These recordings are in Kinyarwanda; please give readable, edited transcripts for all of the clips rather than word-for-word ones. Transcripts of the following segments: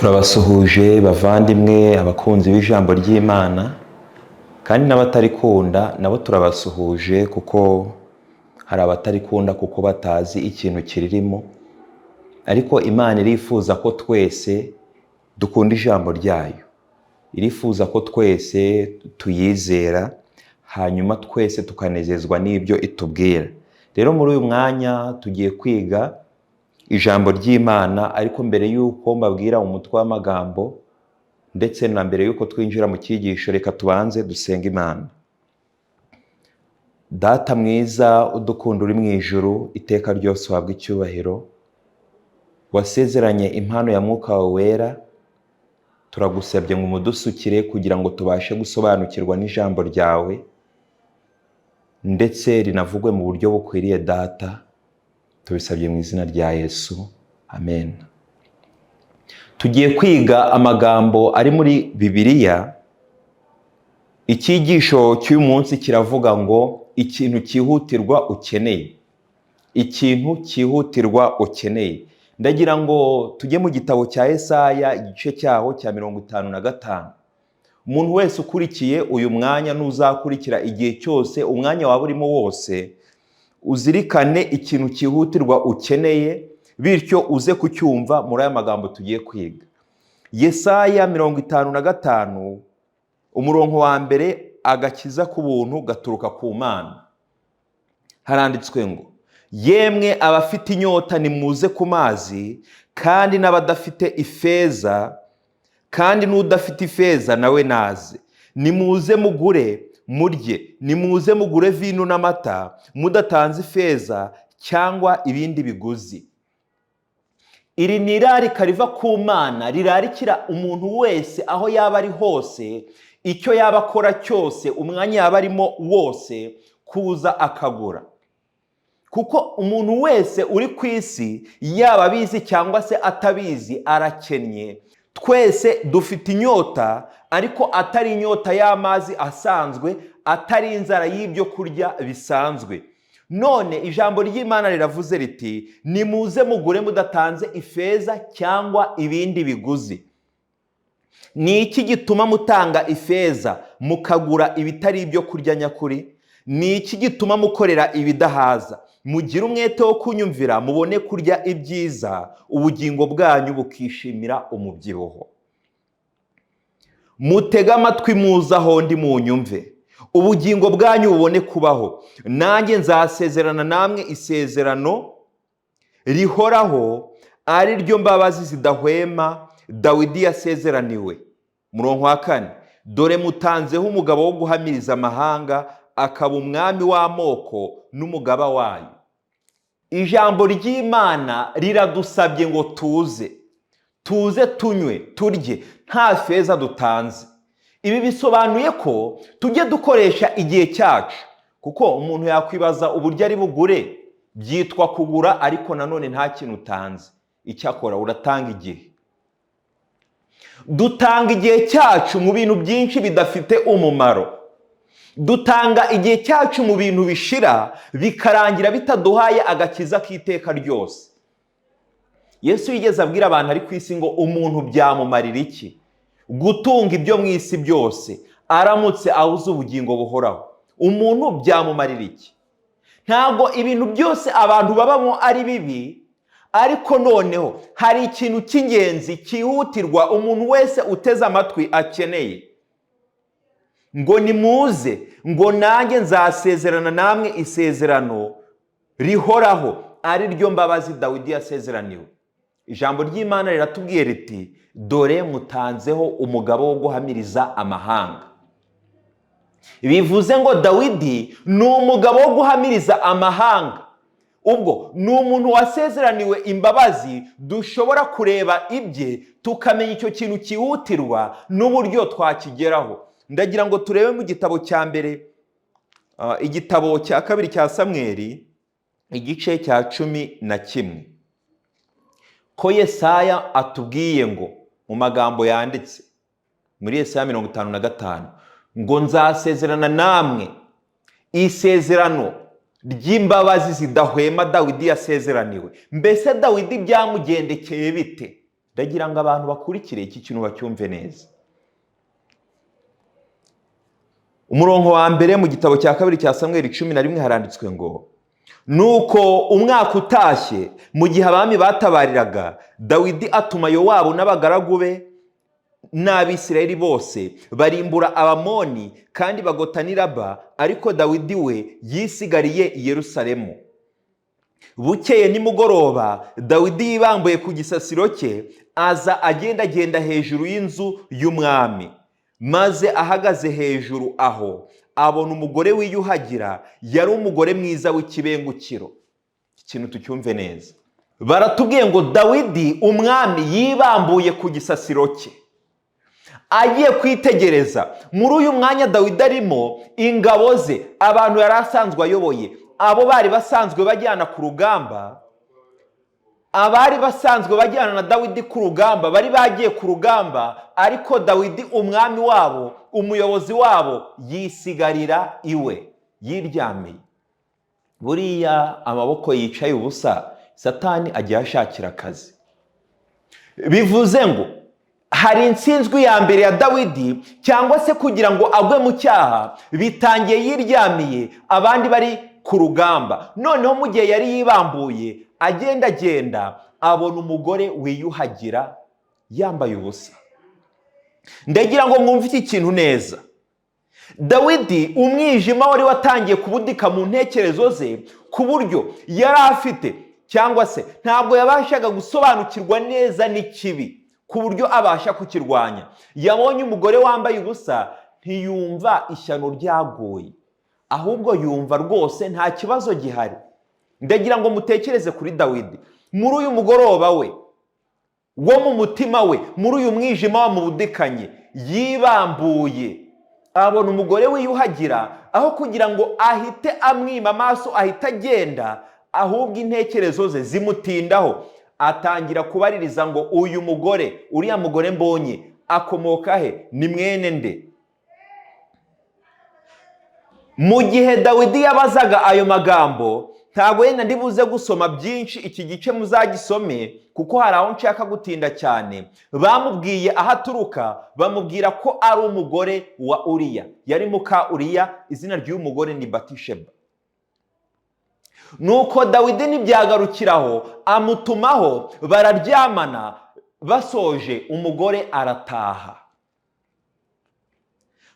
Turabasuhuje bavandimwe abakunzi b'ijambo ry'Imana kandi n'abatarikunda nabo turabasuhuje kuko hari abatarikunda kuko batazi ikintu kiririmo, ariko Imana irifuza ko twese dukunda ijambo ryayo, irifuza ko twese tuyizera hanyuma twese tukanezezwa n'ibyo itubwira. Rero muri uyu mwanya tugiye kwiga ijambo ry'Imana, ariko mbere yuko mbabwira umutwe w'amagambo ndetse na mbere yuko twinjira mu cyigisho, reka tubanze dusenga Imana. Data mwiza udukunda uri mu ijuru, iteka ryose uhabwa icyubahiro, wasezeranye impano ya Mwuka wawe wera, turagusabye ngo umudusukire kugira ngo tubashe gusobanukirwa n'ijambo ryawe ndetse rinavugwe mu buryo bukwiriye. Data, tubisabye mu izina rya Yesu, amen. Tugiye kwiga amagambo ari muri Bibiliya. Icyigisho cy'uyu munsi kiravuga ngo ikintu cyihutirwa ukeneye. Ikintu cyihutirwa ukeneye. Ndagira ngo tujye mu gitabo cya Yesaya, igice cyaho cya 55. Umuntu wese ukurikiye uyu mwanya n'uzakurikira igihe cyose, umwanya waba urimo wose, uzirikane ikintu cyihutirwa ukeneye, bityo uze kucyumva muri aya magambo tugiye kwiga. Yesaya 55, umurongo wa mbere, agakiza k'ubuntu gaturuka ku Mana. Haranditswe ngo, yemwe abafite inyota nimuze ku mazi, kandi n'abadafite ifeza, kandi n'udafite ifeza nawe naze. Nimuze mugure murye, nimuze mugure vino n'amata, mudatanze ifeza cyangwa ibindi biguzi. Iri ni irarika riva ku Mana, rirarikira umuntu wese aho yaba ari hose, icyo yaba akora cyose, umwanya yaba arimo wose, kuza akagura. Kuko umuntu wese uri ku isi, yaba abizi cyangwa se atabizi, arakennye. Twese dufite inyota, ariko atari inyota y'amazi asanzwe, atari inzara y'ibyo kurya bisanzwe. None ijambo ry'Imana riravuze riti, nimuze mugure mudatanze ifeza cyangwa ibindi biguzi. Ni iki gituma mutanga ifeza mukagura ibitari ibyo kurya nyakuri? Ni iki gituma mukorera ibidahaza? Mugire umwete wo kunyumvira, mubone kurya ibyiza, ubugingo bwanyu bukishimira umubyibuho. Mutega amatwi muze aho ndi munyumve, ubugingo bwanyu bubone kubaho. Nanjye nzasezerana namwe isezerano rihoraho, ari ryo mbabazi zidahwema Dawidi yasezeraniwe. Murongo wa 4, dore mutanzeho umugabo wo guhamiriza amahanga, akaba umwami w'amoko n'umugaba wayo. Ijambo ry'Imana riradusabye ngo tuze tunywe turye nta feza dutanze. Ibi bisobanuye ko tujye dukoresha igihe cyacu, kuko umuntu yakwibaza uburyo ari bugure, byitwa kugura, ariko nanone nta kintu utanze. Icyakora uratanga igihe. Dutanga igihe cyacu mu bintu byinshi bidafite umumaro. Dutanga igihe cyacu mu bintu bishira, bikarangira bitaduhaye agakiza k'iteka ryose. Yesu yigeze abwira abantu ari ku isi ngo umuntu byamumarira iki gutunga ibyo mu isi byose, aramutse abuze ubugingo buhoraho? Umuntu byamumarira iki? Ntabwo ibintu byose abantu babamo ari bibi, ariko noneho hari ikintu cy'ingenzi cyihutirwa umuntu wese uteze amatwi akeneye. Ngo nimuze, ngo nanjye nzasezerana namwe isezerano rihoraho, ari ryo mbabazi Dawidi yasezeraniwe. Ijambo ry'Imana riratubwiye riti, dore mutanzeho umugabo wo guhamiriza amahanga. Bivuze ngo Dawidi ni umugabo wo guhamiriza amahanga. Ubwo ni umuntu wasezeraniwe imbabazi, dushobora kureba ibye tukamenya icyo kintu cyihutirwa n'uburyo twakigeraho. Ndagira ngo turebe mu gitabo cya mbere, igitabo cya kabiri cya Samweli, igice cya 11, ko Yesaya atubwiye ngo mu magambo yanditse muri Yesaya 55, ngo nzasezerana namwe isezerano ry'imbabazi zidahwema Dawidi yasezeraniwe. Mbese Dawidi byamugendekeye bite? ndagira ngo abantu bakurikire iki kintu bacyumve neza. Umurongo wa mbere mu gitabo cya kabiri cya Samweli 11 haranditswe ngo, nuko umwaka utashye mu gihe abami batabariraga, Dawidi atuma Yowabu n'abagaragu be n'Abisirayeli bose barimbura Abamoni kandi bagota n'i Raba, ariko Dawidi we yisigariye i Yerusalemu. Bukeye nimugoroba Dawidi yibambuye ku gisasiro cye, aza agendagenda hejuru y'inzu y'umwami, maze ahagaze hejuru aho abona umugore wiyuhagira, yari umugore mwiza w'ikibengukiro. Ikintu tucyumve neza, baratubwiye ngo Dawidi umwami yibambuye ku gisasiro cye, agiye kwitegereza. Muri uyu mwanya Dawidi arimo, ingabo ze, abantu yari asanzwe ayoboye, abo bari basanzwe bajyana ku rugamba, abari basanzwe bajyana na Dawidi ku rugamba bari bagiye ku rugamba, ariko Dawidi umwami wabo, umuyobozi wabo, yisigarira iwe yiryamiye. Buriya amaboko yicaye ubusa, Satani agiye ashakira akazi. Bivuze ngo hari intsinzwi ya mbere ya Dawidi, cyangwa se kugira ngo agwe mu cyaha, bitangiye yiryamiye, abandi bari ku rugamba. Noneho mu gihe yari yibambuye agendagenda, abona umugore wiyuhagira yambaye ubusa. Ndagira ngo mwumve iki kintu neza. Dawidi umwijima wari watangiye kubudika mu ntekerezo ze, ku buryo yari afite, cyangwa se ntabwo yabashaga gusobanukirwa neza n'ikibi ku buryo abasha kukirwanya. Yabonye umugore wambaye ubusa, ntiyumva ishyano ryaguye, ahubwo yumva rwose nta kibazo gihari. Ndagira ngo mutekereze kuri Dawidi muri uyu mugoroba we wo mu mutima we, muri uyu mwijima wamubudikanye, yibambuye, abona umugore wiyuhagira, aho kugira ngo ahite amwima amaso ahita agenda, ahubwo intekerezo ze zimutindaho. Atangira kubaririza ngo uyu mugore, uriya mugore mbonye, akomoka he? Ni mwene nde? Mu gihe Dawidi yabazaga ayo magambo, ntabwo yenda ndibuze gusoma byinshi, iki gice muzagisome kuko hari aho nshaka gutinda cyane. Bamubwiye aho aturuka, bamubwira ko ari umugore wa Uriya, yari muka Uriya, izina ry'uyu mugore ni Batisheba. Nuko Dawidi ntibyagarukiraho, amutumaho, bararyamana, basoje umugore arataha.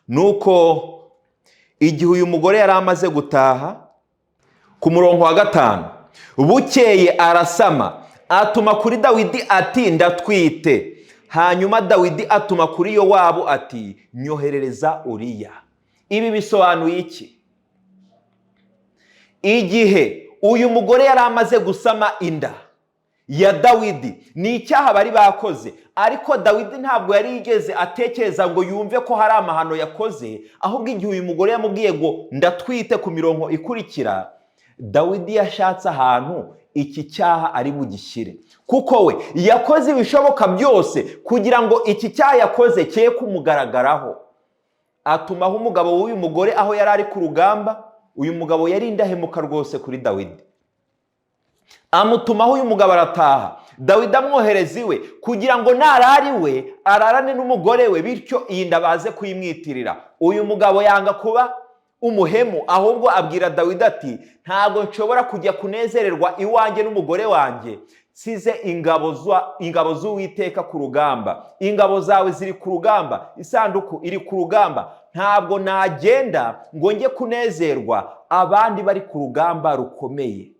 Nuko igihe uyu mugore yari amaze gutaha, ku murongo wa 5, bukeye arasama, atuma kuri Dawidi ati ndatwite. Hanyuma Dawidi atuma kuri Yowabu ati nyoherereza Uriya. Ibi bisobanuye iki? Igihe uyu mugore yari amaze gusama inda ya Dawidi, ni icyaha bari bakoze, ariko Dawidi ntabwo yari yigeze atekereza ngo yumve ko hari amahano yakoze. Ahubwo igihe uyu mugore yamubwiye ngo ndatwite ku mirongo ikurikira, Dawidi yashatse ahantu iki cyaha ari bugishyire, kuko we yakoze ibishoboka byose kugira ngo iki cyaha yakoze cye kumugaragaraho. Atumaho umugabo w'uyu mugore aho yari ari ku rugamba. Uyu mugabo yari indahemuka rwose kuri Dawidi. Amutumaho, uyu mugabo arataha. Dawidi amwohereza iwe kugira ngo narari we ararane n'umugore we, bityo iyi nda baze kuyimwitirira. Uyu mugabo yanga kuba umuhemu, ahubwo abwira Dawidi ati ntabwo nshobora kujya kunezererwa iwanjye n'umugore wanjye nsize ingabo z'Uwiteka ku rugamba. Ingabo zawe ziri ku rugamba, isanduku iri ku rugamba, ntabwo nagenda ngo njye kunezerwa abandi bari ku rugamba rukomeye.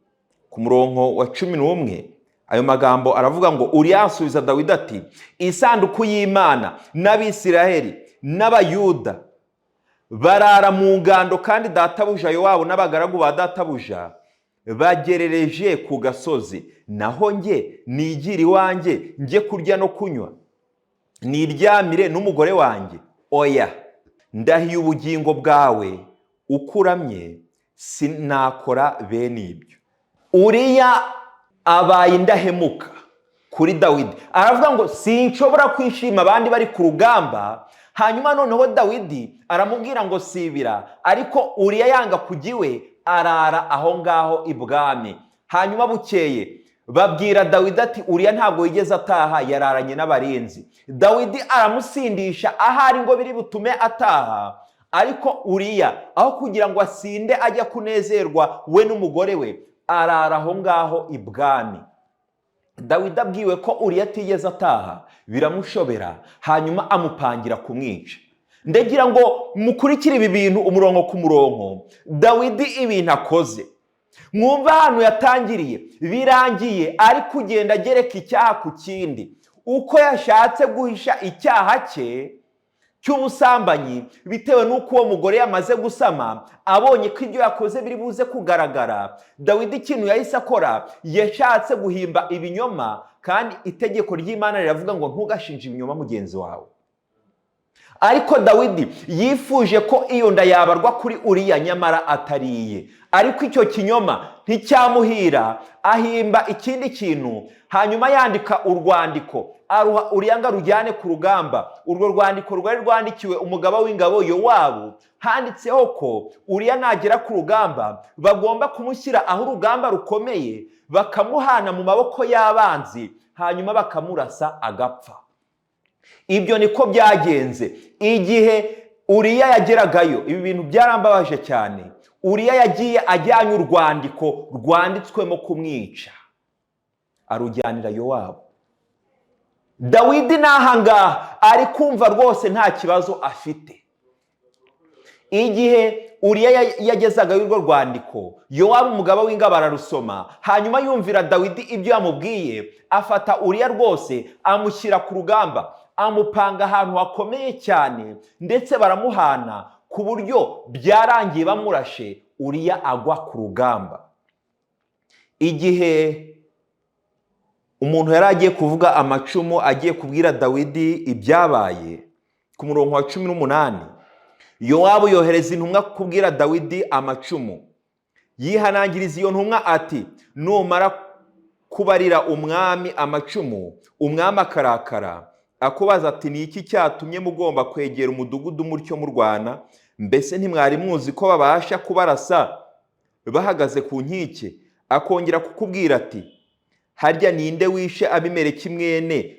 Ku murongo wa 11 ayo magambo aravuga ngo Uriya asubiza Dawidi ati isanduku y'Imana n'Abisiraheli n'Abayuda barara mu ngando, kandi databuja Yowabu n'abagaragu ba databuja bagerereje ku gasozi, naho njye nigira iwanjye njye kurya no kunywa, niryamire n'umugore wanjye? Oya, ndahiye ubugingo bwawe ukuramye, sinakora bene ibyo. Uriya abaye indahemuka kuri Dawidi, aravuga ngo sinshobora kwishima abandi bari ku rugamba. Hanyuma noneho Dawidi aramubwira ngo sibira, ariko Uriya yanga kujya iwe, arara aho ngaho ibwami. Hanyuma bukeye babwira Dawidi ati Uriya ntabwo yigeze ataha, yararanye n'abarinzi. Dawidi aramusindisha ahari ngo biri butume ataha, ariko Uriya aho kugira ngo asinde ajya kunezerwa we n'umugore we, arara aho ngaho ibwami. Dawidi abwiwe ko Uriya atigeze ataha, biramushobera, hanyuma amupangira kumwica. Ndagira ngo mukurikire ibi bintu umurongo ku murongo. Dawidi ibintu akoze, mwumva ahantu yatangiriye, birangiye ari kugenda agereka icyaha ku kindi. Uko yashatse guhisha icyaha cye cy'ubusambanyi, bitewe n'uko uwo mugore yamaze gusama, abonye ko ibyo yakoze biri buze kugaragara, Dawidi ikintu yahise akora, yashatse guhimba ibinyoma, kandi itegeko ry'Imana riravuga ngo ntugashinje ibinyoma mugenzi wawe. Ariko Dawidi yifuje ko iyo nda yabarwa kuri Uriya, nyamara atariye. Ariko icyo kinyoma nticyamuhira, ahimba ikindi kintu, hanyuma yandika urwandiko, aruha Uriya ngo arujyane ku rugamba. Urwo rwandiko rwari rwandikiwe umugaba w'ingabo Yowabu, handitseho ko Uriya nagera ku rugamba bagomba kumushyira aho urugamba rukomeye, bakamuhana mu maboko y'abanzi, hanyuma bakamurasa agapfa. Ibyo niko byagenze. Igihe Uriya yageragayo, ibi bintu byarambabaje cyane. Uriya yagiye ajyanye urwandiko rwanditswemo kumwica, arujyanira Yowabu. Dawidi nahangaha ari kumva rwose nta kibazo afite. Igihe Uriya yagezagayo urwo rwandiko, Yowabu umugaba w'ingabo ararusoma, hanyuma yumvira Dawidi ibyo yamubwiye, afata Uriya rwose amushyira ku rugamba, amupanga ahantu hakomeye cyane, ndetse baramuhana ku buryo byarangiye bamurashe, Uriya agwa ku rugamba. Igihe umuntu yari agiye kuvuga amacumu, agiye kubwira Dawidi ibyabaye, ku murongo wa 18, Yowabu yohereza intumwa kubwira Dawidi amacumu. Yihanangiriza iyo ntumwa ati numara kubarira umwami amacumu, umwami akarakara, akubaza ati ni iki cyatumye mugomba kwegera umudugudu mutyo murwana? Mbese ntimwari muzi ko babasha kubarasa bahagaze ku nkike? Akongera kukubwira ati harya ninde wishe Abimeleki mwene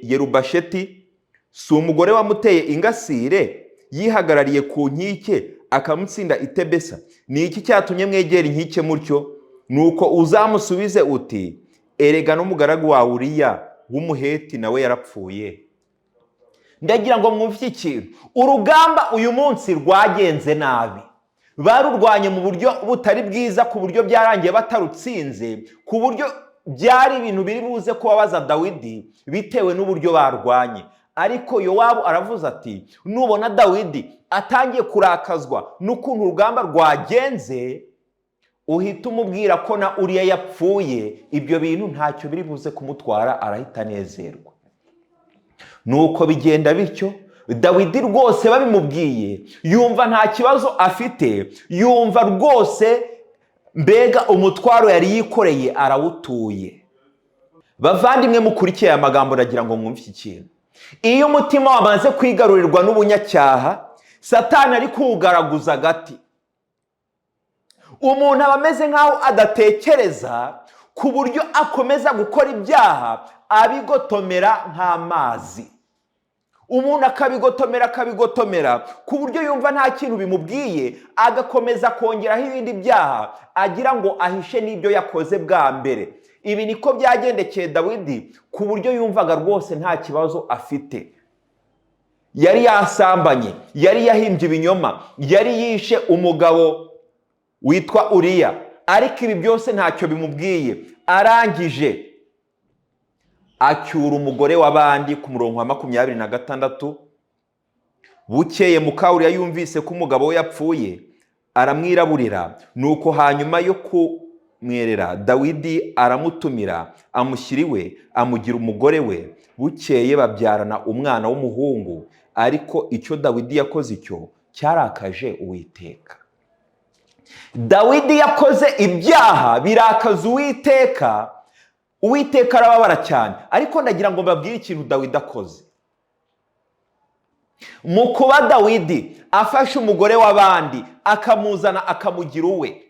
Yerubasheti? Si umugore wamuteye ingasire yihagarariye ku nkike akamutsinda i Tebesa? Ni iki cyatumye mwegera inkike mutyo? Nuko uzamusubize uti erega n'umugaragu wawe Uriya w'umuheti nawe yarapfuye. Ndagira ngo mwumve iki kintu. Urugamba uyu munsi rwagenze nabi, barurwanye mu buryo butari bwiza, ku buryo byarangiye batarutsinze, ku buryo byari ibintu biri buze kubabaza Dawidi bitewe n'uburyo barwanye. Ariko Yowabu aravuze ati nubona Dawidi atangiye kurakazwa n'ukuntu urugamba rwagenze, uhita umubwira ko na Uriya yapfuye, ibyo bintu ntacyo biri buze kumutwara, arahita anezerwa. Nuko bigenda bityo, Dawidi rwose babimubwiye yumva nta kibazo afite, yumva rwose mbega umutwaro yari yikoreye arawutuye. Bavandimwe mukurikiye aya magambo, ndagira ngo mwumve iki kintu. Iyo umutima wamaze kwigarurirwa n'ubunyacyaha, Satani ari kuwugaraguza agati. Umuntu aba ameze nk'aho adatekereza, ku buryo akomeza gukora ibyaha abigotomera nk'amazi. Umuntu akabigotomera ku buryo yumva nta kintu bimubwiye, agakomeza kongeraho ibindi byaha agira ngo ahishe n'ibyo yakoze bwa mbere. Ibi niko byagendekeye Dawidi, ku buryo yumvaga rwose nta kibazo afite. Yari yasambanye, yari yahimbye ibinyoma, yari yishe umugabo witwa Uriya, ariko ibi byose ntacyo bimubwiye. Arangije acyura umugore w'abandi ku murongo wa 26. Bukeye muka Uriya yumvise ko umugabo we yapfuye, aramwiraburira. Nuko hanyuma yo kumwerera, Dawidi aramutumira, amushyira iwe, amugira umugore we. Bukeye babyarana umwana w'umuhungu, ariko icyo Dawidi yakoze icyo cyarakaje Uwiteka. Dawidi yakoze ibyaha birakaza Uwiteka, Uwiteka arababara cyane. Ariko ndagira ngo mbabwire ikintu Dawidi akoze. Mu kuba Dawidi afashe umugore w'abandi akamuzana akamugira uwe,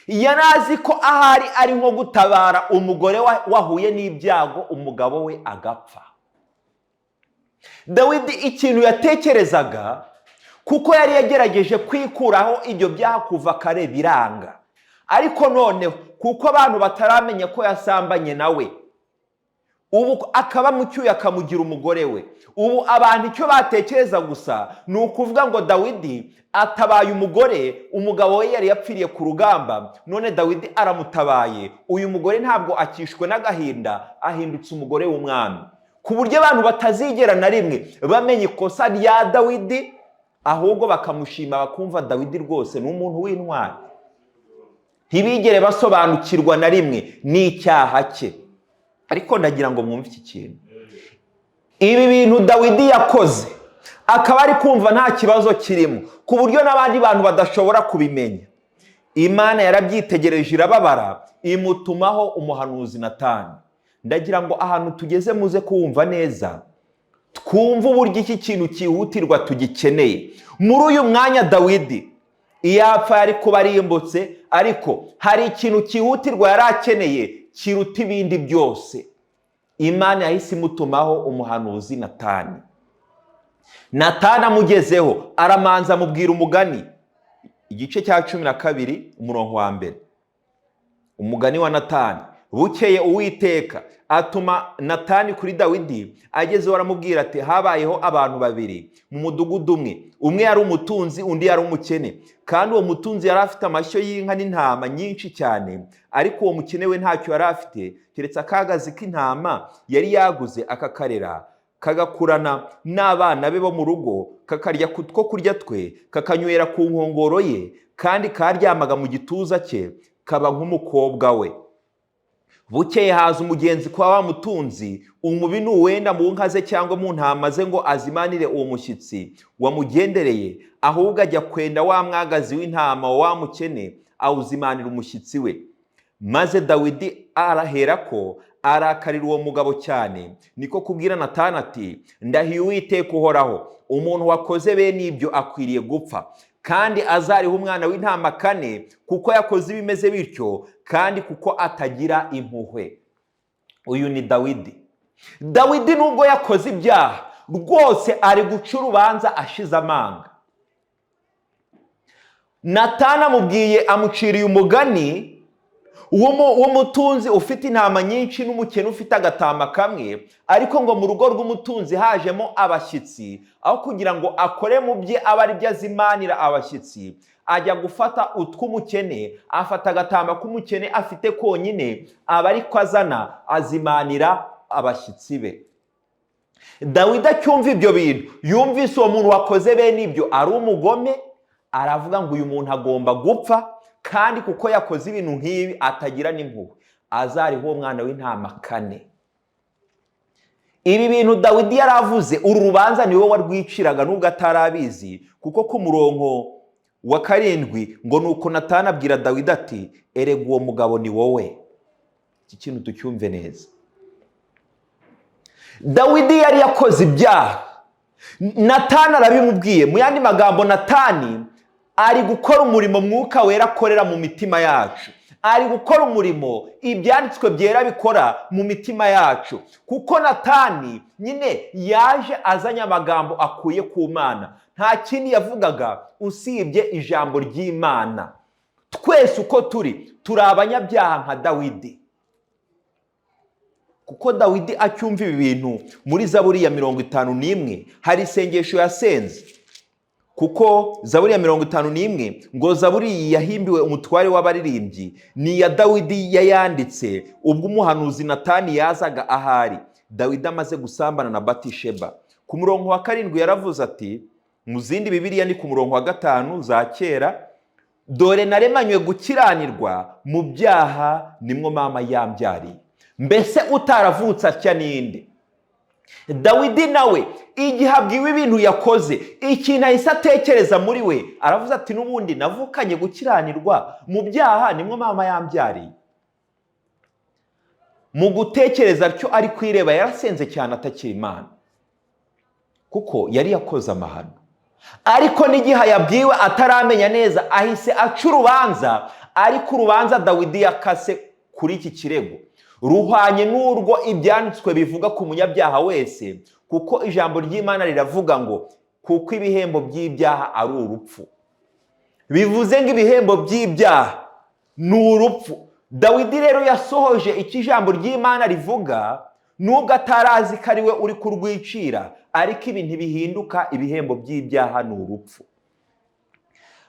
yari azi ko ahari ari nko gutabara umugore wahuye n'ibyago umugabo we agapfa. Dawidi ikintu yatekerezaga, kuko yari yagerageje kwikuraho ibyo byaha kuva kare biranga, ariko noneho kuko abantu bataramenya ko yasambanye nawe, ubu akaba mucyuye akamugira umugore we, ubu abantu icyo batekereza gusa ni ukuvuga ngo Dawidi atabaye umugore, umugabo we yari yapfiriye ku rugamba, none Dawidi aramutabaye, uyu mugore ntabwo akishwe n'agahinda, ahindutse umugore w'umwami, ku buryo abantu batazigera na rimwe bamenya ikosa rya Dawidi, ahubwo bakamushima bakumva Dawidi rwose ni umuntu w'intwari. Ntibigere basobanukirwa na rimwe n'icyaha cye. Ariko ndagira ngo mwumve iki kintu, ibi bintu Dawidi yakoze akaba ari kumva nta kibazo kirimo, ku buryo n'abandi bantu badashobora kubimenya. Imana yarabyitegereje irababara, imutumaho umuhanuzi Natani. Ndagira ngo ahantu tugeze muze kuwumva neza, twumve uburyo iki kintu cyihutirwa tugikeneye. Muri uyu mwanya Dawidi iyapfa yari kuba arimbutse, ariko hari ikintu cyihutirwa yari akeneye kiruta ibindi byose. Imana yahise imutumaho umuhanuzi Natani. Natani amugezeho aramanza amubwira umugani, igice cya 12 umurongo wa mbere. Umugani wa Natani. Bukeye Uwiteka atuma Natani kuri Dawidi, agezeho aramubwira ati, habayeho abantu babiri mu mudugudu umwe yari umutunzi, undi yari umukene, kandi uwo mutunzi yari afite amashyo y'inka n'intama nyinshi cyane, ariko uwo mukene we ntacyo yari afite keretse akagazi k'intama yari yaguze akakarera, kagakurana n'abana be bo mu rugo, kakarya kutwo kurya twe, kakanywera ku nkongoro ye, kandi karyamaga mu gituza cye, kaba nk'umukobwa we. Bukeye haza umugenzi kwa wa mutunzi, umubi nuwenda mu nka ze cyangwa mu ntama ze ngo azimanire uwo mushyitsi wamugendereye, ahubwo ajya kwenda wa mwagazi w'intama wa mukene awuzimanira umushyitsi we. Maze Dawidi araherako arakarira uwo mugabo cyane, niko kubwira Natani ati, ndahiye Uwiteka uhoraho, umuntu wakoze bene ibyo akwiriye gupfa, kandi azariho umwana w'intama 4, kuko yakoze ibimeze bityo, kandi kuko atagira impuhwe. Uyu ni Dawidi. Dawidi nubwo yakoze ibyaha rwose ari guca urubanza ashize amanga. Natani amubwiye, amuciriye umugani w'umutunzi ufite intama nyinshi n'umukene ufite agatama kamwe, ariko ngo mu rugo rw'umutunzi hajemo abashyitsi, aho kugira ngo akore mu bye aba ari byo azimanira abashyitsi, ajya gufata utw'umukene, afata agatama k'umukene afite konyine, aba ariko azana azimanira abashyitsi be. Dawidi acyumva ibyo bintu, yumvise uwo muntu wakoze bene ibyo ari umugome, aravuga ngo uyu muntu agomba gupfa, kandi kuko yakoze ibintu nk'ibi atagira n'impuhwe, azariho uwo mwana w'intama 4. Ibi bintu Dawidi yaravuze, uru rubanza niwe warwiciraga nubwo atarabizi, kuko ku murongo wa 7 ngo nuko Natani abwira Dawidi ati, erega uwo mugabo ni wowe. Iki kintu tucyumve neza. Dawidi yari yakoze ibyaha, Natani arabimubwiye. Mu yandi magambo, Natani ari gukora umurimo Mwuka Wera akorera mu mitima yacu, ari gukora umurimo ibyanditswe byera bikora mu mitima yacu, kuko Natani nyine yaje azanye amagambo akuye ku Mana, nta kindi yavugaga usibye ijambo ry'Imana. Twese uko turi abanyabyaha nka Dawidi, kuko Dawidi acyumva ibi bintu. Muri Zaburi ya 51 hari isengesho yasenze, kuko Zaburi ya 51 ngo Zaburi yahimbiwe umutware w'abaririmbyi, ni ya Dawidi yayanditse ubwo umuhanuzi Natani yazaga ahari Dawidi amaze gusambana na Batisheba. Ku murongo wa 7 yaravuze ati, mu zindi Bibiliya ni ku murongo wa 5 za kera, dore naremanywe gukiranirwa, mu byaha nimwo mama yambyariye. Mbese utaravutse atya ninde? Dawidi nawe igihe abwiwe ibintu yakoze, ikintu ahise atekereza muri we, aravuze ati, n'ubundi navukanye gukiranirwa, mu byaha nimwo mama yambyariye. Mu gutekereza atyo ari kwireba, yarasenze cyane atakira Imana, kuko yari yakoze amahano. Ariko n'igihe yabwiwe ataramenya neza, ahise aca urubanza ariko urubanza Dawidi yakase kuri iki kirego ruhwanye n'urwo ibyanditswe bivuga ku munyabyaha wese, kuko ijambo ry'Imana riravuga ngo kuko ibihembo by'ibyaha ari urupfu. Bivuze ngo ibihembo by'ibyaha ni urupfu. Dawidi rero yasohoje icyo ijambo ry'Imana rivuga, nubwo atarazi ko ari we uri kurwicira, ariko ibi ntibihinduka, ibihembo by'ibyaha ni urupfu.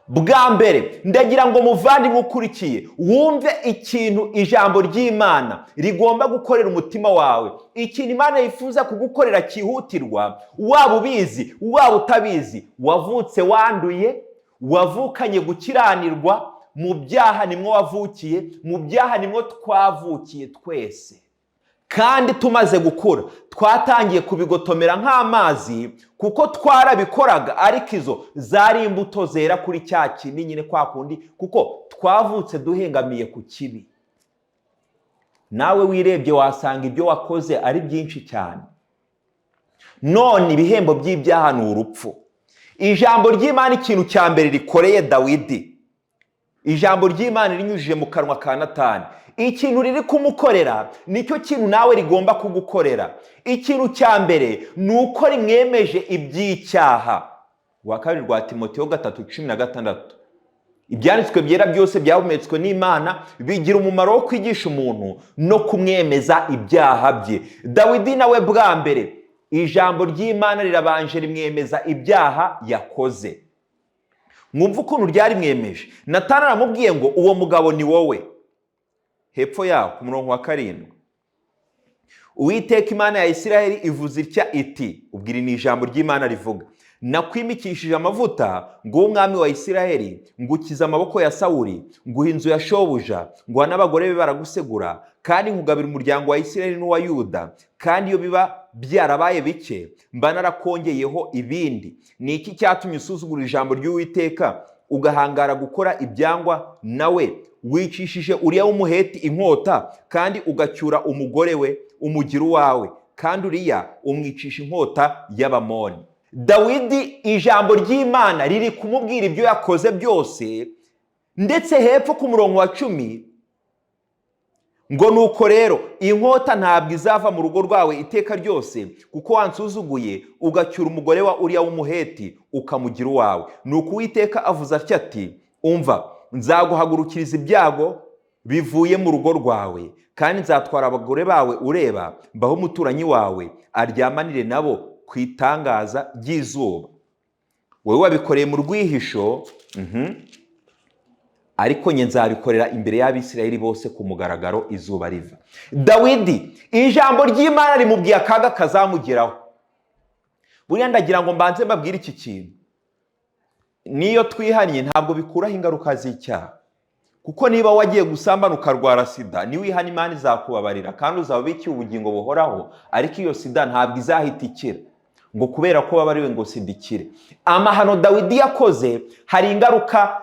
Bwa mbere ndagira ngo muvandimwe ukurikiye wumve ikintu ijambo ry'Imana rigomba gukorera umutima wawe, ikintu Imana yifuza kugukorera cyihutirwa, waba ubizi waba utabizi. Wavutse wanduye, wavukanye gukiranirwa, mu byaha nimwo wavukiye, mu byaha nimwo twavukiye twese. Kandi tumaze gukura twatangiye kubigotomera nk'amazi, kuko twarabikoraga, ariko izo zari imbuto zera kuri cya kindi nyine kwa kundi, kuko twavutse duhengamiye ku kibi. Nawe wirebye wasanga ibyo wakoze ari byinshi cyane. None ibihembo by'ibyaha ni urupfu. Ijambo ry'Imana ikintu cya mbere rikoreye Dawidi, ijambo ry'Imana rinyujije mu kanwa ka Natani, ikintu riri kumukorera nicyo kintu nawe rigomba kugukorera. Ikintu cya mbere ni uko rimwemeje iby'icyaha. Wa kabiri rwa Timoteyo 3:16. Ibyanditswe byera byose byahumetswe n'Imana bigira umumaro wo kwigisha umuntu no kumwemeza ibyaha bye. Dawidi nawe bwa mbere ijambo ry'Imana rirabanje rimwemeza ibyaha yakoze. Mwumva ukuntu ryarimwemeje. Natani aramubwiye ngo uwo mugabo ni wowe. Hepfo yaho ku murongo wa 7, Uwiteka Imana ya Isiraheli ivuze itya iti, ubwira ni ijambo ry'Imana rivuga, nakwimikishije amavuta ngo umwami wa Isiraheli, ngukiza amaboko ya Sawuli, nguha inzu ya shobuja, nguha n'abagore be baragusegura, kandi nkugabira umuryango wa Isiraheli n'uwa Yuda, kandi iyo biba byarabaye bike mba narakongeyeho ibindi. Ni iki cyatumye usuzugura ijambo ry'Uwiteka ugahangara gukora ibyangwa nawe? Wicishije Uriya w'umuheti inkota, kandi ugacyura umugore we umugira uwawe, kandi Uriya umwicisha inkota y'Abamoni. Dawidi ijambo ry'Imana riri kumubwira ibyo yakoze byose, ndetse hepfo ku murongo wa 10 ngo nuko rero inkota ntabwo izava mu rugo rwawe iteka ryose, kuko wansuzuguye ugacyura umugore wa Uriya w'umuheti ukamugira uwawe. Nuko Uwiteka avuze atya ati, umva, nzaguhagurukiriza ibyago bivuye mu rugo rwawe, kandi nzatwara abagore bawe ureba, mbaho umuturanyi wawe aryamanire nabo ku itangaza ry'izuba. Wowe wabikoreye mu rwihisho, ariko nye nzabikorera imbere y'Abisirayeli bose ku mugaragaro izuba riva. Dawidi ijambo ry'Imana rimubwiye akaga kazamugeraho. Buriya ndagira ngo mbanze mbabwire iki kintu, niyo twihanye ntabwo bikuraho ingaruka z'icyaha, kuko niba wagiye gusambana ukarwara sida, niwihana Imana izakubabarira kandi uzaba ubikiye ubugingo buhoraho, ariko iyo sida ntabwo izahita ikira ngo kubera ko wabariwe ngo sida ikire. Amahano Dawidi yakoze hari ingaruka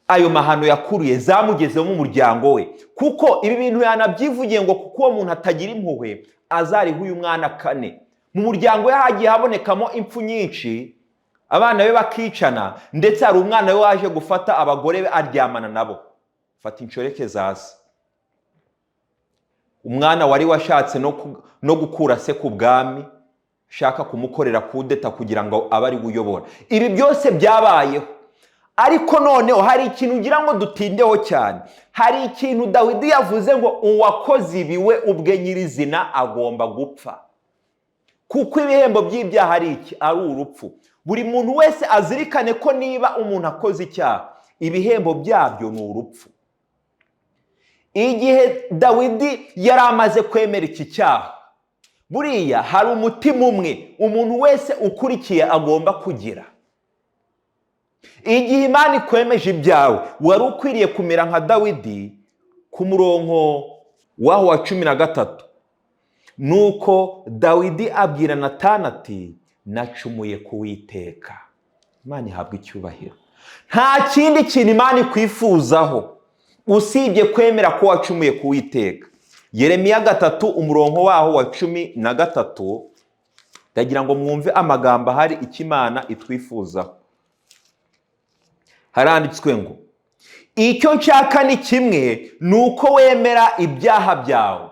ayo mahano yakuriye zamugezeho mu muryango we, kuko ibi bintu yanabyivugiye ngo kuko uwo muntu atagira impuhwe azariho uyu mwana kane. Mu muryango we hagiye habonekamo impfu nyinshi, abana be bakicana, ndetse hari umwana we waje gufata abagore be aryamana nabo, fata inshoreke zasi. Umwana wari washatse no gukura se ku bwami, shaka kumukorera kudeta kugira ngo abe ari uyobora. Ibi byose byabayeho, ariko noneho hari ikintu ngira ngo dutindeho cyane. Hari ikintu Dawidi yavuze ngo uwakoze ibi we ubwe nyirizina agomba gupfa, kuko ibihembo by'ibyaha ari iki? Ari urupfu. Buri muntu wese azirikane ko niba umuntu akoze icyaha, ibihembo byabyo ni urupfu. Igihe Dawidi yari amaze kwemera iki cyaha, buriya hari umutima umwe umuntu wese ukurikiye agomba kugira. Igihe Imana ikwemeje ibyawe, wari ukwiriye kumera nka Dawidi ku murongo waho wa 13. Nuko Dawidi abwira Natani ati, nacumuye ku Uwiteka. Imana ihabwa icyubahiro. Nta kindi kintu Imana ikwifuzaho usibye kwemera ko wacumuye ku Uwiteka. Yeremiya 3 umurongo waho wa 13, ndagira ngo mwumve amagambo ahari icyo Imana itwifuzaho. Haranditswe ngo, icyo nshaka ni kimwe, ni uko wemera ibyaha byawe.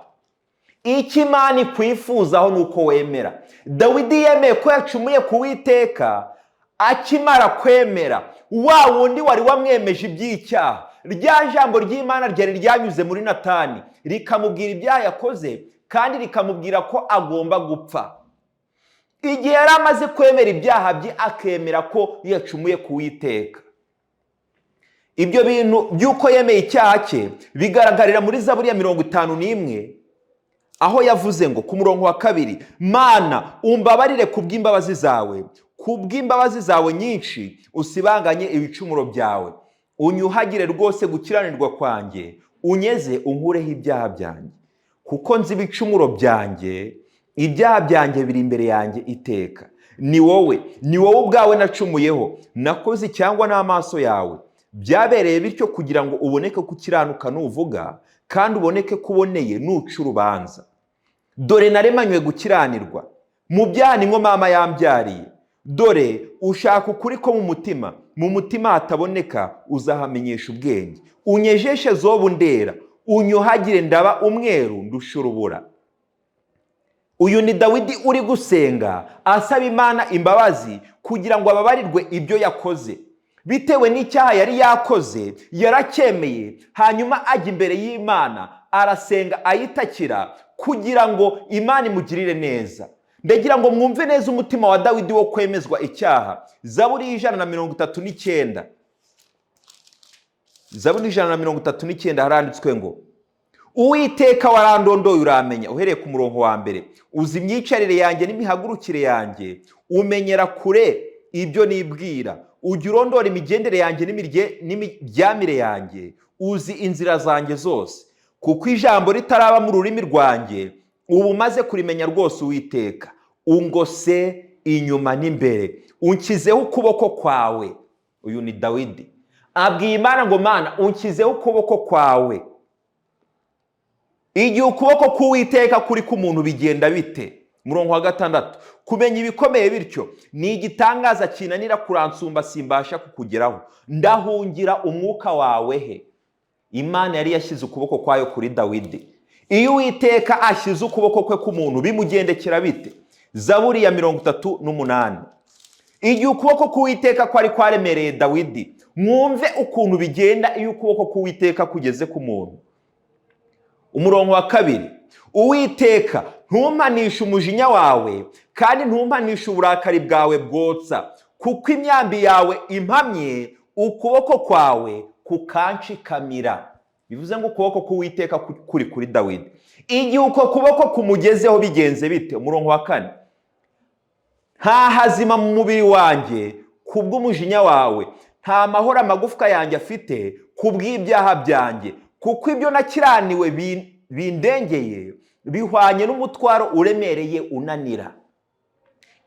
icyo Imana ikwifuzaho ni uko wemera. Dawidi yemeye ko yacumuye ku Uwiteka. Akimara kwemera, wa wundi wari wamwemeje iby'icyaha, rya jambo ry'Imana ryari ryanyuze muri Natani rikamubwira ibyaha yakoze kandi rikamubwira ko agomba gupfa. Igihe yari amaze kwemera ibyaha bye, akemera ko yacumuye ku Uwiteka, ibyo bintu by'uko yemeye icyaha cye bigaragarira muri Zaburi ya 51, aho yavuze ngo ku murongo wa 2, Mana umbabarire kubw'imbabazi zawe, kubw'imbabazi zawe nyinshi usibanganye ibicumuro byawe, unyuhagire rwose gukiranirwa kwanjye, unyeze unkureho ibyaha byanjye, kuko nzi ibicumuro byanjye, ibyaha byanjye biri imbere yanjye iteka. Ni wowe ubwawe nacumuyeho, nakoze cyangwa n'amaso yawe, byabereye bityo kugira ngo uboneke ko ukiranuka nuvuga, kandi uboneke ko uboneye nuca urubanza. Dore naremanywe gukiranirwa, mu byaha nimwo mama yambyariye. Dore ushaka ukuri ko mu mutima hataboneka, uzahamenyesha ubwenge. Unyejeshe zobu ndera, unyuhagire ndaba umweru ndusha urubura. Uyu ni Dawidi uri gusenga asaba Imana imbabazi kugira ngo ababarirwe ibyo yakoze. Bitewe n'icyaha yari yakoze, yaracyemeye, hanyuma ajya imbere y'Imana arasenga ayitakira kugira ngo Imana imugirire neza. Ndagira ngo mwumve neza umutima wa Dawidi wo kwemezwa icyaha. Zaburi 139, Zaburi 139 haranditswe ngo, Uwiteka warandondoye uramenya. Uhereye ku murongo wa 1, uzi imyicarire yanjye n'imihagurukire yanjye, umenyera kure ibyo nibwira. Ujya urondora imigendere yanjye n'imiryamire yanjye, uzi inzira zanjye zose. Kuko ijambo ritaraba mu rurimi rwanjye, ubu maze kurimenya rwose Uwiteka. Ungose inyuma n'imbere, unkizeho ukuboko kwawe. Uyu ni Dawidi abwiye Imana ngo, Mana unkizeho ukuboko kwawe. Igihe ukuboko k'Uwiteka kuri ku muntu bigenda bite? Murongo wa 6, kumenya ibikomeye bityo ni igitangaza kinanira kuransumba, simbasha kukugeraho. Ndahungira umwuka wawe he? Imana yari yashyize ukuboko kwayo kuri Dawidi. Iyo Uwiteka ashyize ukuboko kwe ku muntu bimugendekera bite? Zaburi ya 38. Igihe ukuboko k'Uwiteka kwari kwaremereye Dawidi, mwumve ukuntu bigenda iyo ukuboko k'Uwiteka kugeze ku muntu. Umurongo wa 2, Uwiteka ntumpanishe umujinya wawe, kandi ntumpanishe uburakari bwawe bwotsa, kuko imyambi yawe impamye, ukuboko kwawe kukanshikamira. Bivuze ngo ukuboko k'Uwiteka kuri kuri Dawidi. Igihe uko kuboko kumugezeho bigenze bite? Umurongo wa 4, nta hazima mu mubiri wanjye kubw'umujinya wawe, nta mahoro amagufwa yanjye afite kubw'ibyaha byanjye, kuko ibyo nakiraniwe bindengeye, bihwanye n'umutwaro uremereye unanira.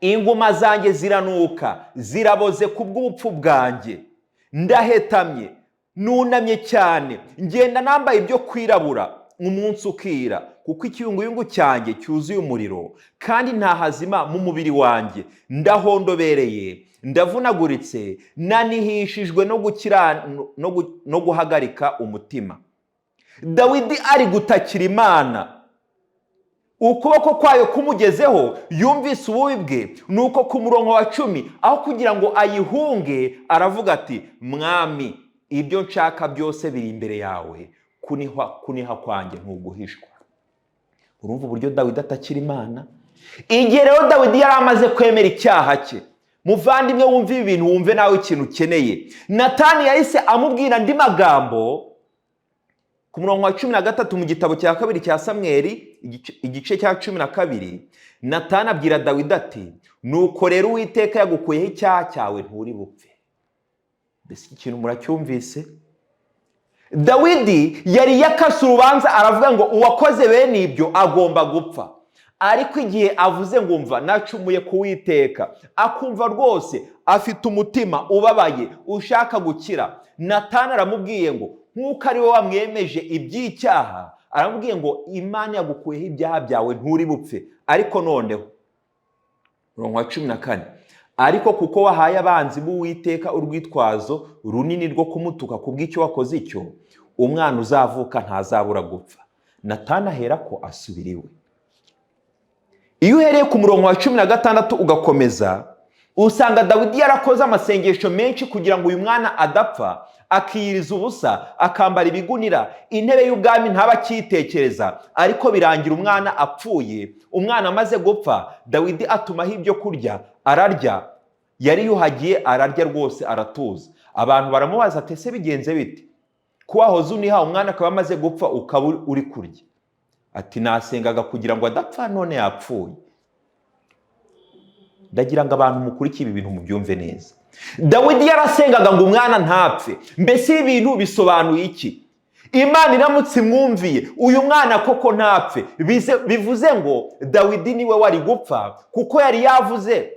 Inguma zanjye ziranuka, ziraboze kubw'ubupfu bwanjye. Ndahetamye, nunamye cyane, ngenda nambaye ibyo kwirabura umunsi ukira, kuko ikiyunguyungu cyanjye cyuzuye umuriro, kandi nta hazima mu mubiri wanjye. Ndahondobereye, ndavunaguritse, nanihishijwe no guhagarika umutima. Dawidi ari gutakira Imana. Ukuboko kwayo kumugezeho, yumvise ububi bwe, nuko ku murongo wa 10, aho kugira ngo ayihunge, aravuga ati, Mwami ibyo nshaka byose biri imbere yawe, kuniha kwanjye ntuguhishwa. Urumva uburyo Dawidi atakira Imana. Igihe rero Dawidi yari amaze kwemera icyaha cye, muvandimwe wumve ibi bintu, wumve nawe ikintu ukeneye. Natani yahise amubwira andi magambo. Ku murongo wa 13 mu gitabo cya 2 cya Samweli, igice cya 12, Natani abwira Dawidi ati, nuko rero Uwiteka yagukuyeho icyaha cyawe, nturi bupfe. Mbese ikintu muracyumvise? Dawidi yari yakase urubanza, aravuga ngo uwakoze bene ibyo agomba gupfa. Ariko igihe avuze ngo mva nacumuye ku Uwiteka, akumva rwose afite umutima ubabaye ushaka gukira, Natani aramubwiye ngo, nk'uko ari we wamwemeje iby'icyaha, aramubwiye ngo Imana yagukuyeho ibyaha byawe, nturi bupfe. Ariko noneho, murongo wa 14, ariko kuko wahaye abanzi b'Uwiteka urwitwazo runini rwo kumutuka kubw'icyo wakoze icyo, umwana uzavuka ntazabura gupfa. Natani aherako asubira iwe. Iyo uhereye ku murongo wa 16 ugakomeza, usanga Dawidi yarakoze amasengesho menshi kugira ngo uyu mwana adapfa, akiyiriza ubusa, akambara ibigunira, intebe y'ubwami ntaba akiyitekereza. Ariko birangira umwana apfuye. Umwana amaze gupfa, Dawidi atumaho ibyo kurya, ararya. Yari yuhagiye, ararya rwose, aratuza. Abantu baramubaza ati ese bigenze bite ko wahoze uniha umwana akaba amaze gupfa ukaba uri kurya? Ati nasengaga kugira ngo adapfa, none yapfuye. Ndagira ngo abantu mukurikiye ibi bintu mubyumve neza. Dawidi yarasengaga ngo umwana ntapfe. Mbese ibi bintu bisobanuye iki? Imana iramutse imwumviye uyu mwana koko ntapfe, bivuze ngo Dawidi niwe wari gupfa, kuko yari yavuze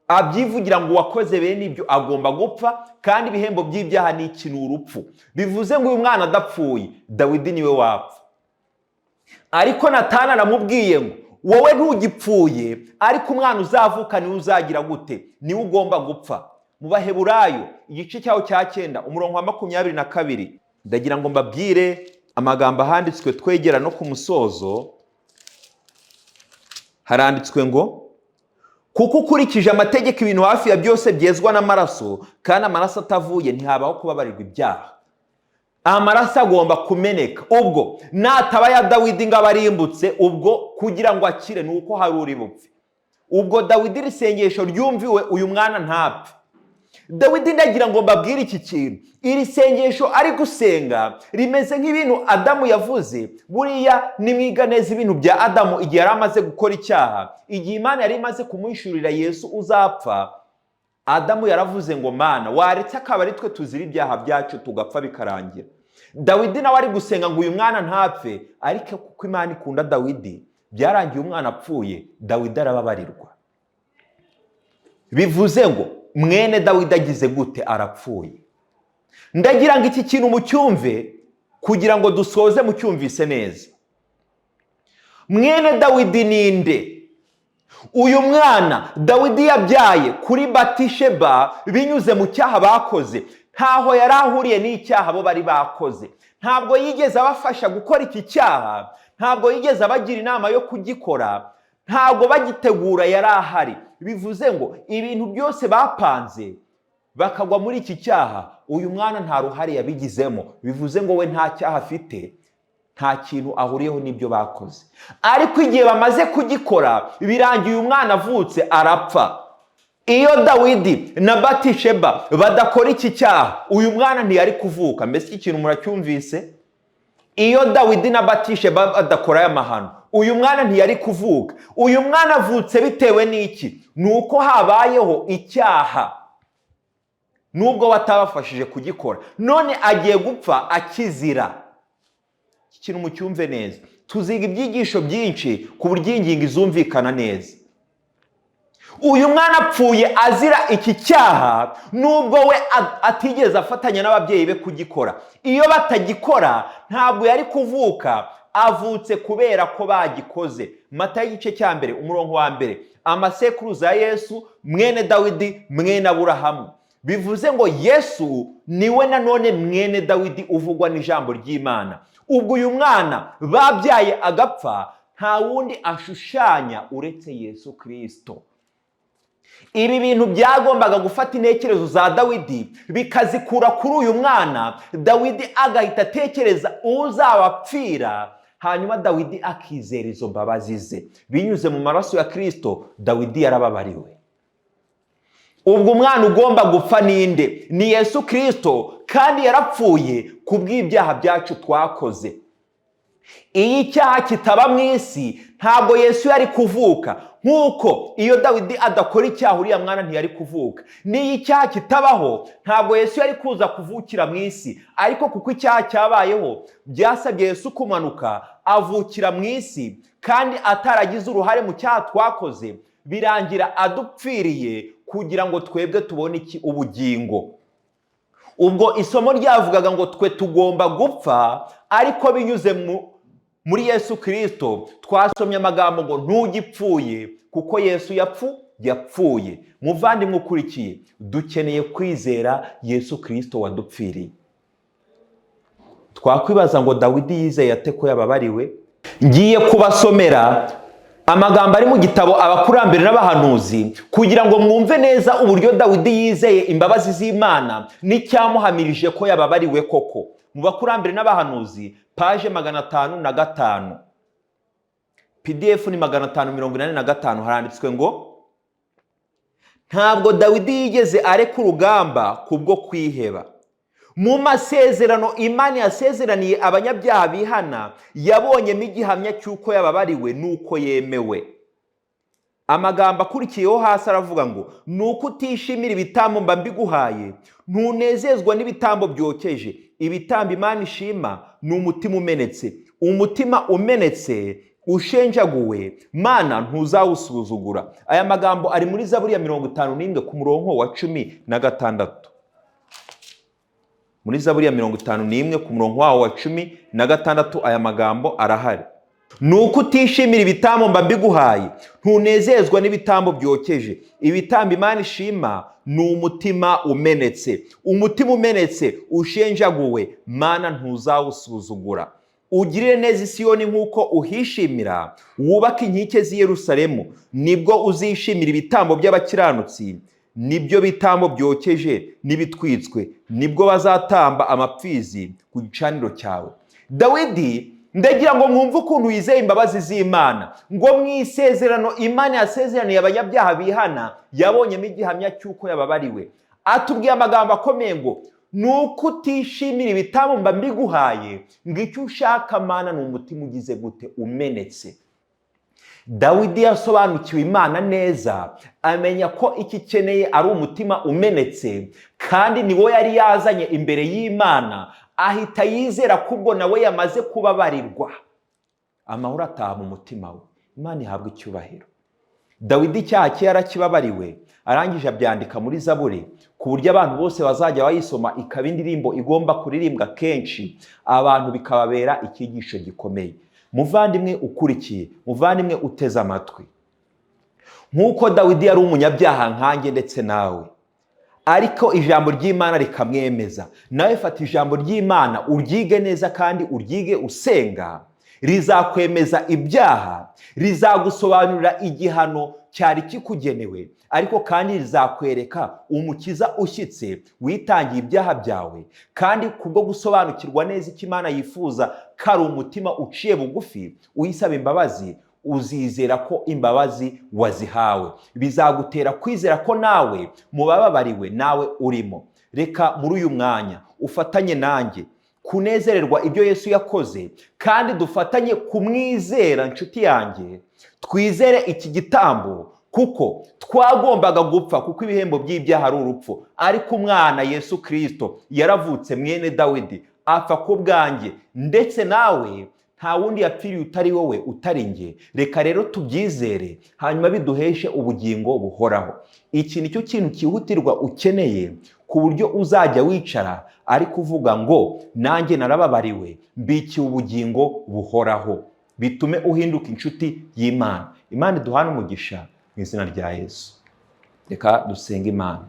abyivugira ngo wakoze bene ibyo agomba gupfa, kandi ibihembo by'ibyaha ni iki? Ni urupfu. Bivuze ngo uyu mwana adapfuye, Dawidi niwe wapfa. Ariko Natani aramubwiye ngo wowe ntugipfuye, ariko umwana uzavuka niwe uzagira gute? Niwe ugomba gupfa. Mu Baheburayo igice cyaho cya 9 umurongo wa 22, ndagira ngo mbabwire amagambo ahanditswe twegera no ku musozo. Haranditswe ngo kuko ukurikije amategeko ibintu hafi ya byose byezwa n'amaraso, kandi amaraso atavuye ntihabaho kubabarirwa ibyaha. Amaraso agomba kumeneka. Ubwo nataba ya Dawidi ngo abarimbutse, ubwo kugira ngo akire nuko hari uri bupfe. Ubwo Dawidi risengesho ryumviwe, uyu mwana ntapfe. Dawidi ndagira ngo mbabwire iki kintu. Iri sengesho ari gusenga rimeze nk'ibintu Adamu yavuze. Buriya nimwiga neza ibintu bya Adamu igihe yari amaze gukora icyaha, igihe Imana yari imaze kumwishurira Yesu uzapfa, Adamu yaravuze ngo Mana waretse akaba ari twe tuzira ibyaha byacu tugapfa bikarangira. Dawidi nawe ari gusenga ngo uyu mwana ntapfe, ariko kuko Imana ikunda Dawidi, byarangiye umwana apfuye, Dawidi arababarirwa. Bivuze ngo mwene Dawidi agize gute? Arapfuye. Ndagira ngo iki kintu mucyumve kugira ngo dusoze mucyumvise neza. Mwene Dawidi ninde? Uyu mwana Dawidi yabyaye kuri Batisheba binyuze mu cyaha bakoze. Ntaho yari ahuriye n'icyaha bo bari bakoze. Ntabwo yigeze abafasha gukora iki cyaha, ntabwo yigeze abagira inama yo kugikora, ntabwo bagitegura yari ahari. Bivuze ngo ibintu byose bapanze bakagwa muri iki cyaha, uyu mwana nta ruhare yabigizemo. Bivuze ngo we nta cyaha afite, nta kintu ahuriyeho n'ibyo bakoze. Ariko igihe bamaze kugikora, birangiye uyu mwana avutse arapfa. Iyo Dawidi na Batisheba badakora iki cyaha, uyu mwana ntiyari kuvuka. Mbese iki kintu muracyumvise? Iyo Dawidi na Batisheba badakora aya mahano, uyu mwana ntiyari kuvuka. Uyu mwana avutse bitewe n'iki? Nuko habayeho icyaha, nubwo batabafashije kugikora. None agiye gupfa akizira. Iki kintu mucyumve neza. Tuziga ibyigisho byinshi ku buryo ingingo izumvikana neza. Uyu mwana apfuye azira iki cyaha, nubwo we atigeze afatanya n'ababyeyi be kugikora. Iyo batagikora ntabwo yari kuvuka, avutse kubera ko bagikoze. Matayo igice cya 1 umurongo wa 1, amasekuruza ya Yesu mwene Dawidi mwene Aburahamu. Bivuze ngo Yesu niwe nanone mwene Dawidi uvugwa n'ijambo ry'Imana. Ubwo uyu mwana babyaye agapfa, nta wundi ashushanya uretse Yesu Kristo. Ibi bintu byagombaga gufata intekerezo za Dawidi bikazikura kuri uyu mwana. Dawidi agahita atekereza uzabapfira, hanyuma Dawidi akizera izo mbabazi ze. Binyuze mu maraso ya Kristo, Dawidi yarababariwe. Ubwo umwana ugomba gupfa ninde? Ni Yesu Kristo, kandi yarapfuye kubw'ibyaha byacu twakoze. Iyo icyaha kitaba mu isi, ntabwo Yesu yari kuvuka. Nk'uko iyo Dawidi adakora icyaha, uriya mwana ntiyari kuvuka. N'iyo icyaha kitabaho, ntabwo Yesu yari kuza kuvukira mu isi. Ariko kuko icyaha cyabayeho, byasabye Yesu kumanuka avukira mu isi, kandi ataragize uruhare mu cyaha twakoze, birangira adupfiriye kugira ngo twebwe tubone iki? Ubugingo. Ubwo isomo ryavugaga ngo twe tugomba gupfa, ariko binyuze muri Yesu Kristo. Twasomye amagambo ngo ntugipfuye, kuko Yesu yapfuye. Muvandimwe ukurikiye, dukeneye kwizera Yesu Kristo wadupfiriye. Twakwibaza ngo Dawidi yizeye ate ko yababariwe? Ngiye kubasomera amagambo ari mu gitabo Abakurambere n'Abahanuzi kugira ngo mwumve neza uburyo Dawidi yizeye imbabazi z'Imana n'icyamuhamirije ko yababariwe koko. Mu Bakurambere n'Abahanuzi paje 505, PDF ni 585, haranditswe ngo ntabwo Dawidi yigeze areka urugamba kubwo kwiheba. Mu masezerano Imana yasezeraniye abanyabyaha bihana yabonyemo igihamya cy'uko yababariwe nuko yemewe. Amagambo akurikiyeho hasi aravuga ngo nuko utishimira ibitambo mba mbiguhaye, ntunezezwa n'ibitambo byokeje. Ibitambo Imana ishima ni umutima umenetse. Umutima umenetse ushenjaguwe Mana ntuzawusuzugura. Aya magambo ari muri Zaburi ya 51 ku murongo wa 16. Muri Zaburi ya 51 ku murongo wawo wa 16 aya magambo arahari. Nuko utishimira ibitambo mba mbiguhaye, ntunezezwa n'ibitambo byokeje. Ibitambo Imana ishima ni umutima umenetse. Umutima umenetse ushenjaguwe Mana ntuzawusuzugura. Ugirire neza Siyoni nk'uko uhishimira, wubake inkike z'i Yerusalemu, nibwo uzishimira ibitambo by'abakiranutsi, nibyo bitambo byokeje n'ibitwitswe, nibwo bazatamba amapfizi ku gicaniro cyawe. Dawidi, ndagira ngo mwumve ukuntu yizeye imbabazi z'Imana, ngo mu isezerano Imana yasezeraniye abanyabyaha bihana yabonyemo igihamya cy'uko yababariwe. Atubwiye amagambo akomeye ngo nuko utishimira ibitambo mba mbiguhaye, ngo icyo ushaka Mana ni umutima ugize gute? Umenetse. Dawidi yasobanukiwe Imana neza, amenya ko iki keneye ari umutima umenetse, kandi niwo yari yazanye imbere y'Imana, ahita yizera kubwo nawe yamaze kubabarirwa. Amahoro ataha mu mutima we. Imana ihabwa icyubahiro. Dawidi icyaha cye yarakibabariwe, arangije abyandika muri Zaburi ku buryo abantu bose bazajya bayisoma ikaba indirimbo igomba kuririmbwa kenshi, abantu bikababera icyigisho gikomeye. Muvandimwe ukurikiye, muvandimwe uteze amatwi, nk'uko Dawidi yari umunyabyaha nkanjye ndetse nawe, ariko ijambo ry'Imana rikamwemeza, nawe fata ijambo ry'Imana uryige neza kandi uryige usenga, rizakwemeza ibyaha, rizagusobanurira igihano cyari kikugenewe, ariko kandi rizakwereka umukiza ushyitse witangiye ibyaha byawe. Kandi kubwo gusobanukirwa neza icyo Imana yifuza, kari umutima uciye bugufi uyisaba imbabazi, uzizera ko imbabazi wazihawe. Bizagutera kwizera ko nawe mubababariwe nawe urimo. Reka muri uyu mwanya ufatanye nanjye kunezererwa ibyo Yesu yakoze, kandi dufatanye kumwizera. Nshuti yanjye, twizere iki gitambo, kuko twagombaga gupfa, kuko ibihembo by'ibyaha ari urupfu, ariko umwana Yesu Kristo yaravutse mwene Dawidi apfa ku bwanjye, ndetse nawe nta wundi yapfiriye utari wowe utari njye. Reka rero tubyizere, hanyuma biduheshe ubugingo buhoraho. Iki nicyo kintu cyihutirwa ukeneye, ku buryo uzajya wicara ari kuvuga ngo nanjye narababariwe, mbikiye ubugingo buhoraho, bitume uhinduka inshuti y'Imana. Imana iduhane umugisha mu izina rya Yesu. Reka dusenga Imana.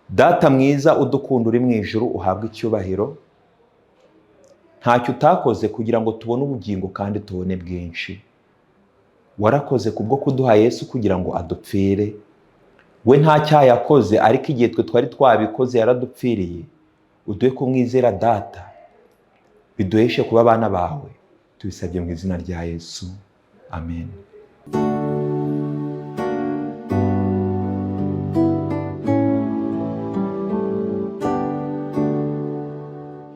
Data mwiza udukunda uri mu ijuru, uhabwe icyubahiro. Ntacyo utakoze kugira ngo tubone ubugingo kandi tubone bwinshi. Warakoze kubwo kuduha Yesu kugira ngo adupfire. We nta cyaha yakoze, ariko igihe twe twari twabikoze yaradupfiriye. Uduhe kumwizera Data, biduheshe kuba abana bawe. Tubisabye mu izina rya Yesu. Amen.